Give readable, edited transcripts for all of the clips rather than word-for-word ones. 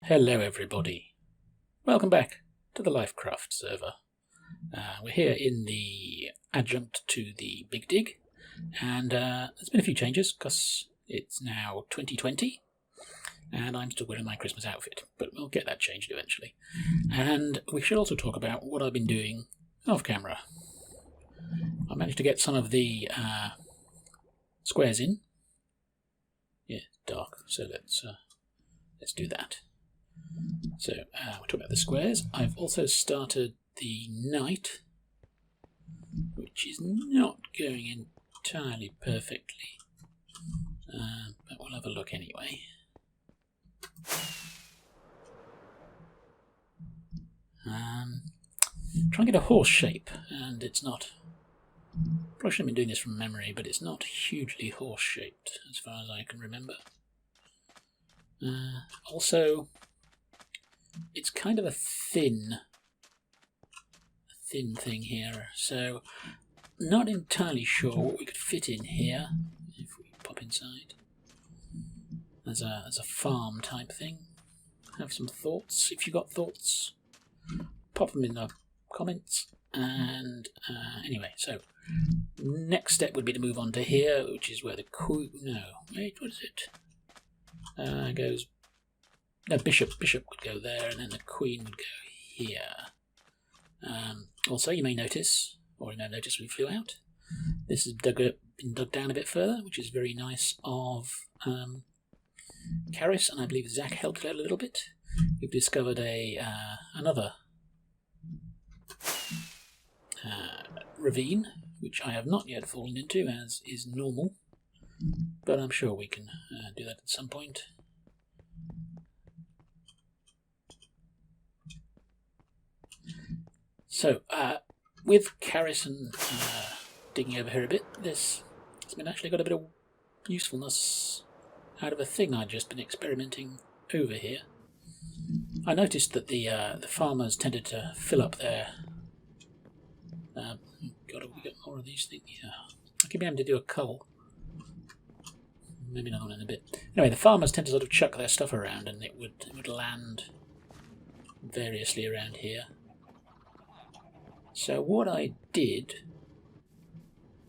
Hello everybody, welcome back to the LyfCraft server. We're here in the adjunct to the Big Dig, and there's been a few changes because it's now 2020 and I'm still wearing my Christmas outfit, but we'll get that changed eventually. And we should also talk about what I've been doing off camera. I managed to get some of the squares in. Yeah, dark, so let's do that. So, we're talking about the squares. I've also started the night, which is not going entirely perfectly, but we'll have a look anyway. Trying to get a horse shape, and it's not. Probably shouldn't have been doing this from memory, but it's not hugely horse-shaped as far as I can remember. Also, it's kind of a thin thing here, so not entirely sure what we could fit in here if we pop inside. As a farm type thing. Have some thoughts. If you've got thoughts, pop them in the comments. And anyway, so next step would be to move on to here, which is where the queen. No, wait, what is it? Goes. No, bishop would go there, and then the queen would go here. Also, you may notice, or you may notice we flew out. This has been dug down a bit further, which is very nice of Karis, and I believe Zach helped out a little bit. We've discovered another ravine, which I have not yet fallen into, as is normal, but I'm sure we can do that at some point. So, with Karis and digging over here a bit, it's been actually got a bit of usefulness out of a thing I'd just been experimenting over here. I noticed that the farmers tended to fill up their. God, have we got more of these things? Yeah, I could be able to do a cull. Maybe another one in a bit. Anyway, the farmers tend to sort of chuck their stuff around, and it would land variously around here. So what I did,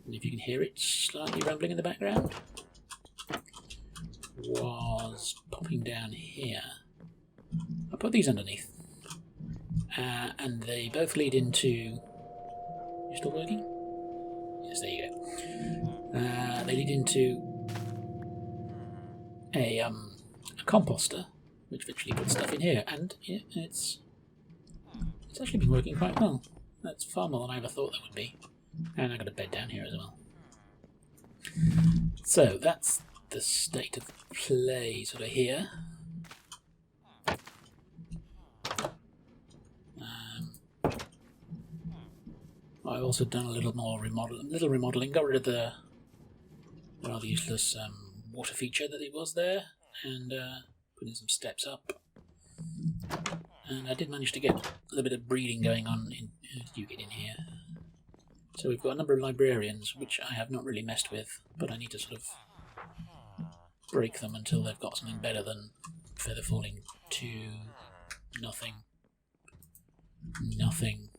and if you can hear it slightly rumbling in the background, was popping down here. I put these underneath, and they both lead into. You still working? Yes, there you go. They lead into a composter, which eventually puts stuff in here, and yeah, it's actually been working quite well. That's far more than I ever thought that would be. And I've got a bed down here as well. So that's the state of play sort of here. I've also done a little more remodeling, got rid of the rather useless water feature that it was there, and put in some steps up. And I did manage to get a little bit of breeding going on as you get in here. So we've got a number of librarians, which I have not really messed with, but I need to sort of break them until they've got something better than feather falling to nothing. Nothing.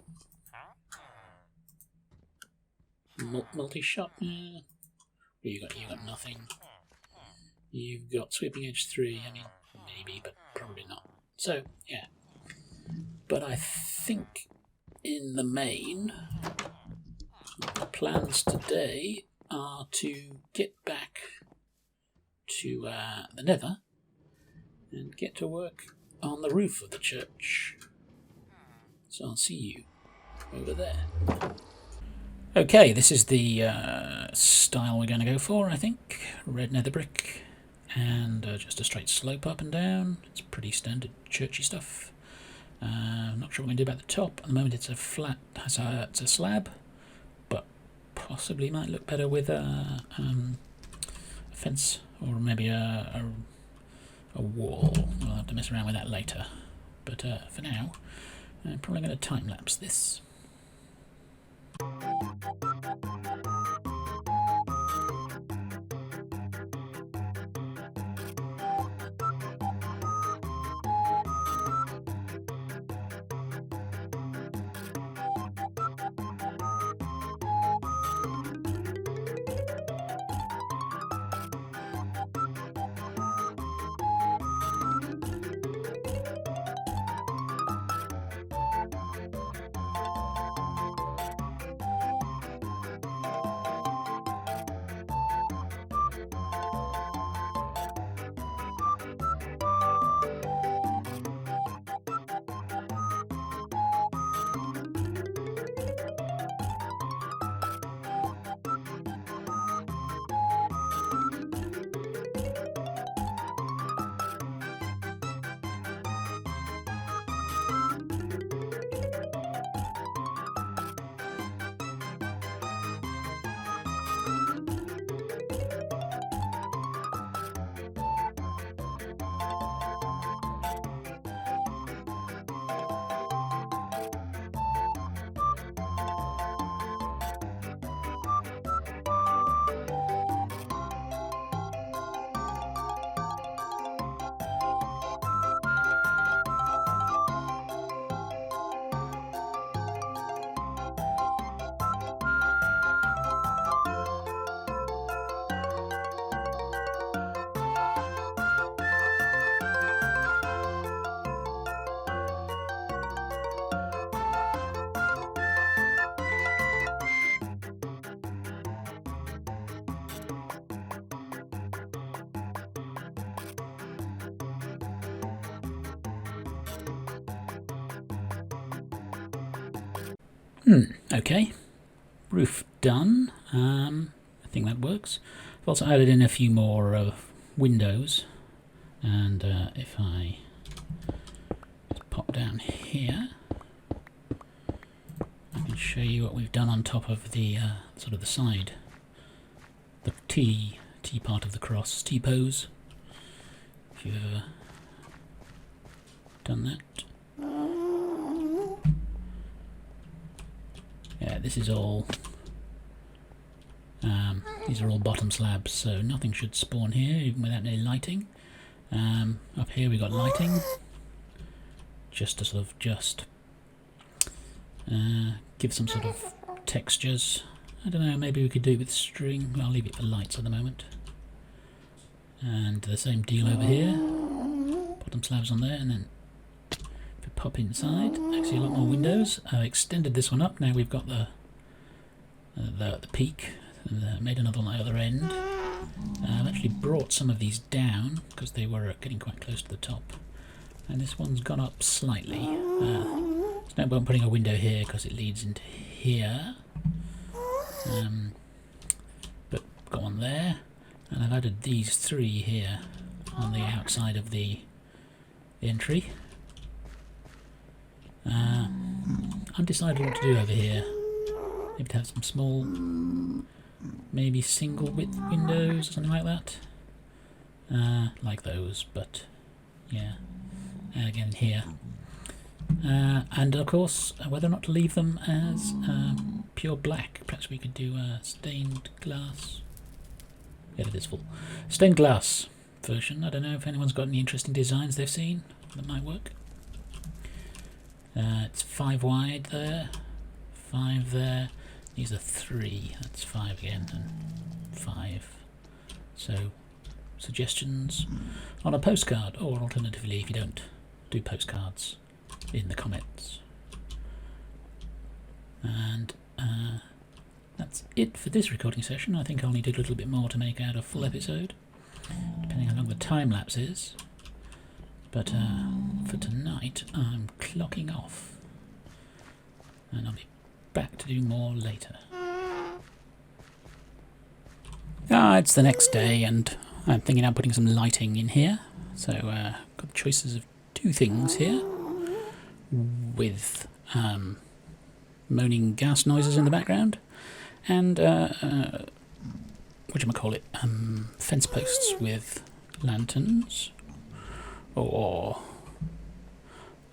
Multi-shot? You got nothing. You've got sweeping edge 3, I mean, maybe, but probably not. So, yeah. But I think, in the main, the plans today are to get back to the Nether and get to work on the roof of the church. So I'll see you over there. Okay, this is the style we're going to go for, I think. Red nether brick and just a straight slope up and down. It's pretty standard churchy stuff. I'm not sure what I'm going to do about the top. At the moment it's a flat, it's a slab, but possibly might look better with a fence or maybe a wall. We'll have to mess around with that later. But for now, I'm probably going to time-lapse this. Okay. Roof done. I think that works. I've also added in a few more windows. And if I just pop down here, I can show you what we've done on top of the sort of the side. The T part of the cross, T-pose. If you've ever done that. Yeah, this is all. These are all bottom slabs, so nothing should spawn here, even without any lighting. Up here we got lighting, just to sort of give some sort of textures. I don't know, maybe we could do it with string. I'll leave it for lights at the moment. And the same deal over here. Bottom slabs on there, and then if we pop inside, actually a lot more windows. I've extended this one up. Now we've got the peak. Made another one at the other end. I've actually brought some of these down because they were getting quite close to the top. And this one's gone up slightly. There's no point putting a window here because it leads into here. But got one there. And I've added these three here on the outside of the entry. Undecided what to do over here. Maybe to have some small, maybe single width windows or something like that. Like those, but yeah. Again here. And of course, whether or not to leave them as pure black. Perhaps we could do stained glass. Yeah, it is full. Stained glass version. I don't know if anyone's got any interesting designs they've seen that might work. It's 5 wide there, 5 there. These are 3. That's 5 again, and 5. So, suggestions on a postcard, or alternatively, if you don't do postcards, in the comments. And that's it for this recording session. I think I'll need a little bit more to make out a full episode, depending how long the time lapse is. But for tonight, I'm clocking off, and I'll be back to do more later. It's the next day, and I'm thinking of putting some lighting in here. So got choices of 2 things here, with moaning gas noises in the background, and whatchamacallit, fence posts with lanterns, or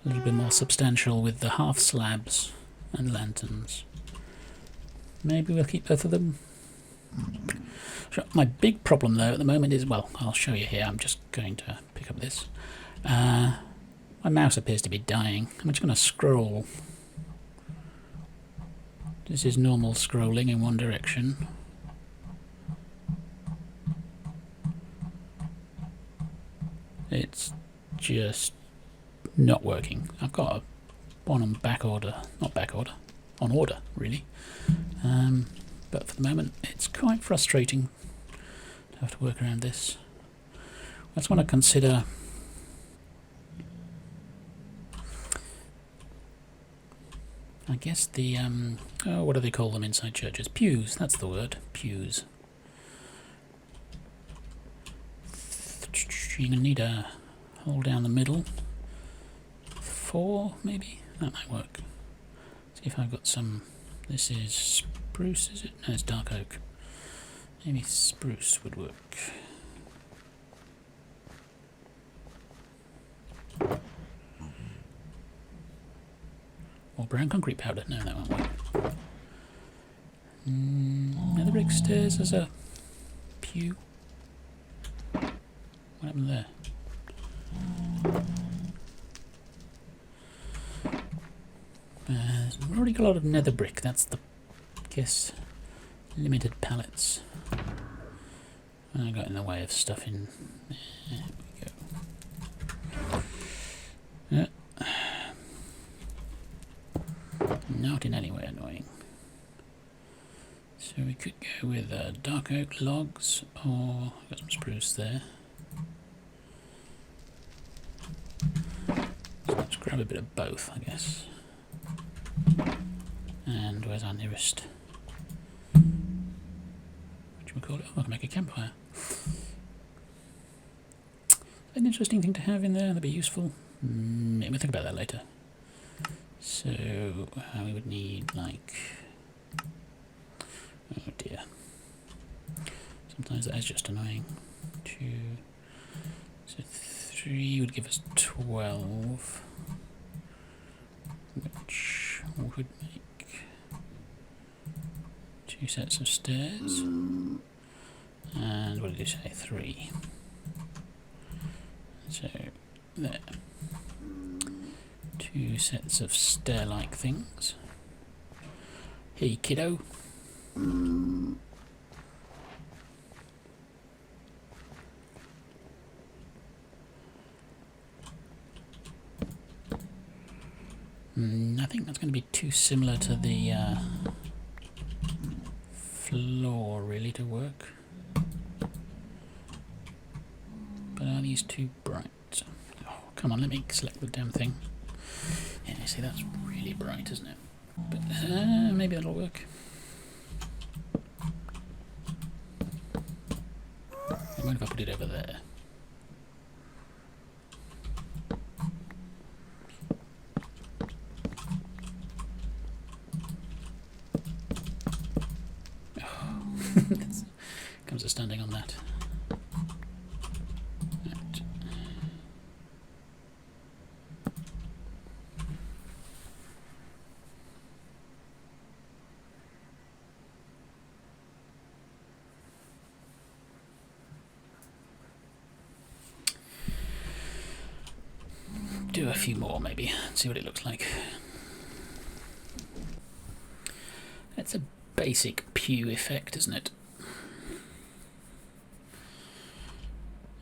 a little bit more substantial with the half slabs and lanterns. Maybe we'll keep both of them. Sure. My big problem though at the moment is, well, I'll show you here. I'm just going to pick up this. My mouse appears to be dying. I'm just going to scroll. This is normal scrolling in one direction. It's just not working. I've got one on back order, not back order, on order really. But for the moment it's quite frustrating to have to work around this. I just want to consider I guess the what do they call them inside churches? Pews, that's the word, pews. You're going to need a hole down the middle. 4 maybe? That might work. See if I've got some. This is spruce, is it? No, it's dark oak. Maybe spruce would work. Or brown concrete powder. No, that won't work. Nether brick stairs as a pew. What happened there? We've already got a lot of nether brick. That's the, I guess, limited pallets. I got in the way of stuff in. There we go. Not in any way annoying. So we could go with dark oak logs, or got some spruce there. So let's grab a bit of both, I guess. And And where's our nearest? Call it? Oh, I can make a campfire. An interesting thing to have in there, that'd be useful. We'll think about that later. So, we would need like... Oh dear. Sometimes that is just annoying. 2... So 3 would give us 12. Which would make 2 sets of stairs. And what did you say? 3. So, there. 2 sets of stair-like things. Hey, kiddo. I think that's going to be too similar to the floor, really, to work. But are these too bright? Oh, come on, let me select the damn thing. Yeah, you see, that's really bright, isn't it? But maybe that'll work. I wonder if I put it over there. Comes to standing on that. Right. Do a few more maybe, and see what it looks like. That's a basic pew effect, isn't it?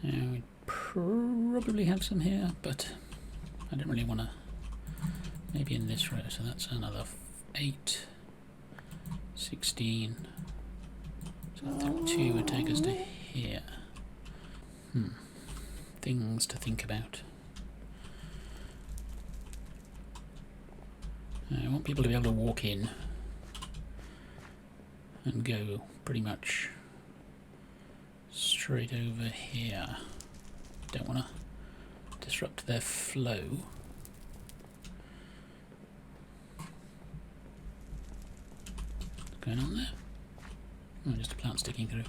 We'd probably have some here, but I don't really want to. Maybe in this row, so that's another 8, 16. So 2 would take us to here. Things to think about. I want people to be able to walk in and go pretty much straight over here. Don't want to disrupt their flow. What's going on there? Oh, just a plant sticking through.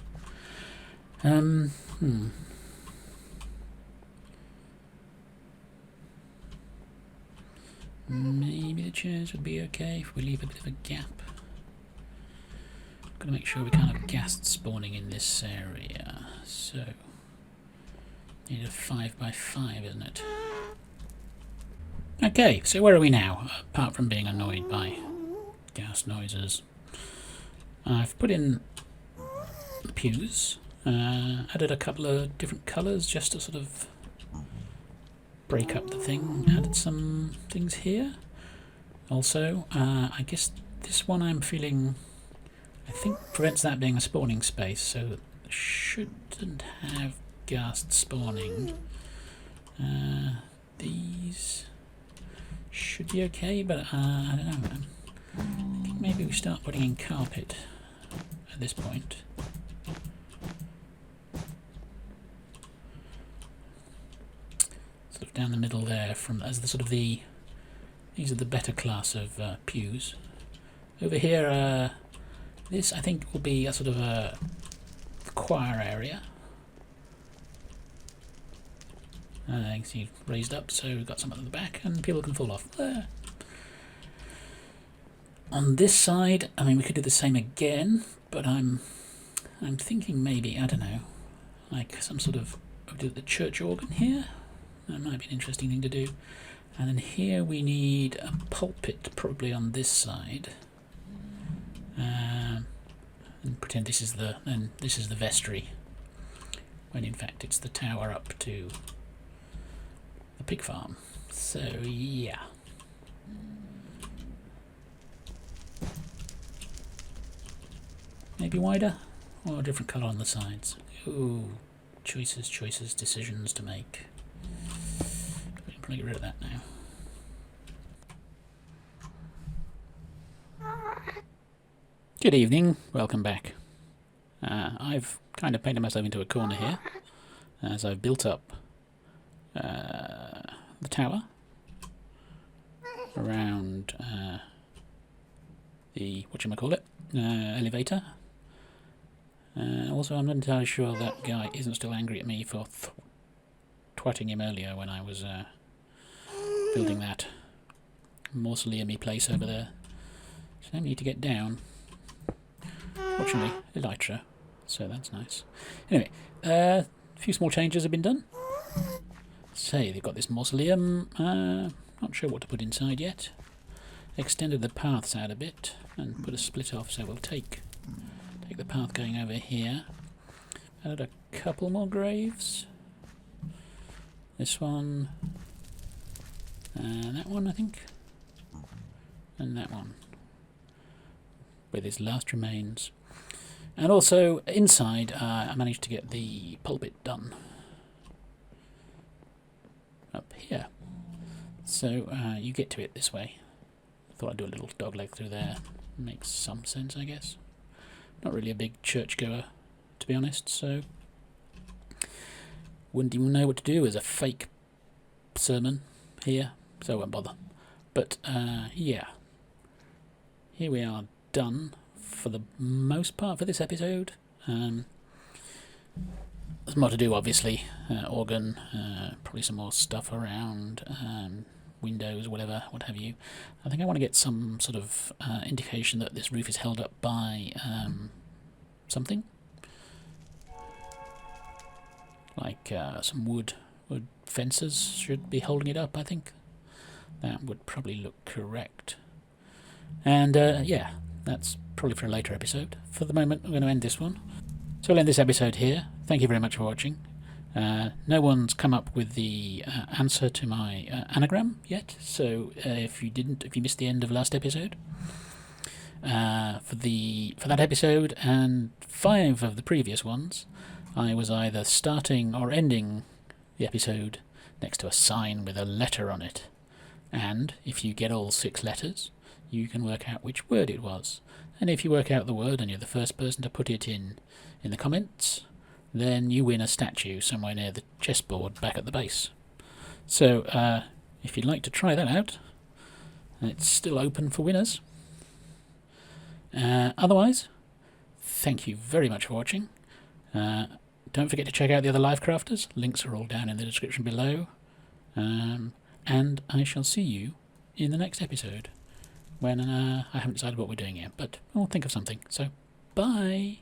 Maybe the chairs would be okay if we leave a bit of a gap. Got to make sure we can't have ghasts spawning in this area. So, need a 5 by 5, isn't it? Okay, so where are we now? Apart from being annoyed by gas noises, I've put in pews, added a couple of different colours just to sort of break up the thing. Added some things here. Also, I guess this one I'm feeling, I think, prevents that being a spawning space, so it shouldn't have ghast spawning. These should be okay, but I don't know. I think maybe we start putting in carpet at this point. Sort of down the middle there, from as the sort of the, these are the better class of pews. Over here, this I think will be a sort of a choir area. You can see raised up, so we've got some at the back, and people can fall off there. On this side, I mean, we could do the same again, but I'm thinking maybe, I don't know, like some sort of, do the church organ here. That might be an interesting thing to do. And then here we need a pulpit, probably on this side. And pretend this is the vestry, when in fact it's the tower up to the pig farm. So yeah. Maybe wider, or a different colour on the sides. Ooh, choices, decisions to make. We can probably get rid of that now. Good evening, welcome back. I've kind of painted myself into a corner here as I've built up the tower around the elevator. Also, I'm not entirely sure that guy isn't still angry at me for twatting him earlier when I was building that mausoleum-y place over there. So I need to get down. Fortunately, elytra, so that's nice. Anyway, a few small changes have been done. Say, they've got this mausoleum, not sure what to put inside yet. Extended the paths out a bit and put a split off, so we'll take the path going over here. Added a couple more graves. This one, that one I think, and that one, with his last remains. And also, inside, I managed to get the pulpit done. Up here. So, you get to it this way. Thought I'd do a little dogleg through there. Makes some sense, I guess. Not really a big churchgoer, to be honest, so wouldn't even know what to do as a fake sermon here, so I won't bother. But, yeah. Here we are done for the most part for this episode. There's more to do, obviously. Organ, probably some more stuff around, windows, whatever, what have you. I think I want to get some sort of indication that this roof is held up by something. Like some wood fences should be holding it up, I think. That would probably look correct. And yeah, that's probably for a later episode. For the moment, I'm going to end this one. So I'll end this episode here. Thank you very much for watching. No one's come up with the answer to my anagram yet, so if you missed the end of last episode, for that episode and 5 of the previous ones, I was either starting or ending the episode next to a sign with a letter on it. And if you get all 6 letters, you can work out which word it was. And if you work out the word and you're the first person to put it in the comments, then you win a statue somewhere near the chessboard back at the base. So, if you'd like to try that out, it's still open for winners. Otherwise, thank you very much for watching. Don't forget to check out the other LyfCrafters. Links are all down in the description below. And I shall see you in the next episode, when I haven't decided what we're doing yet, but we'll think of something. So, bye!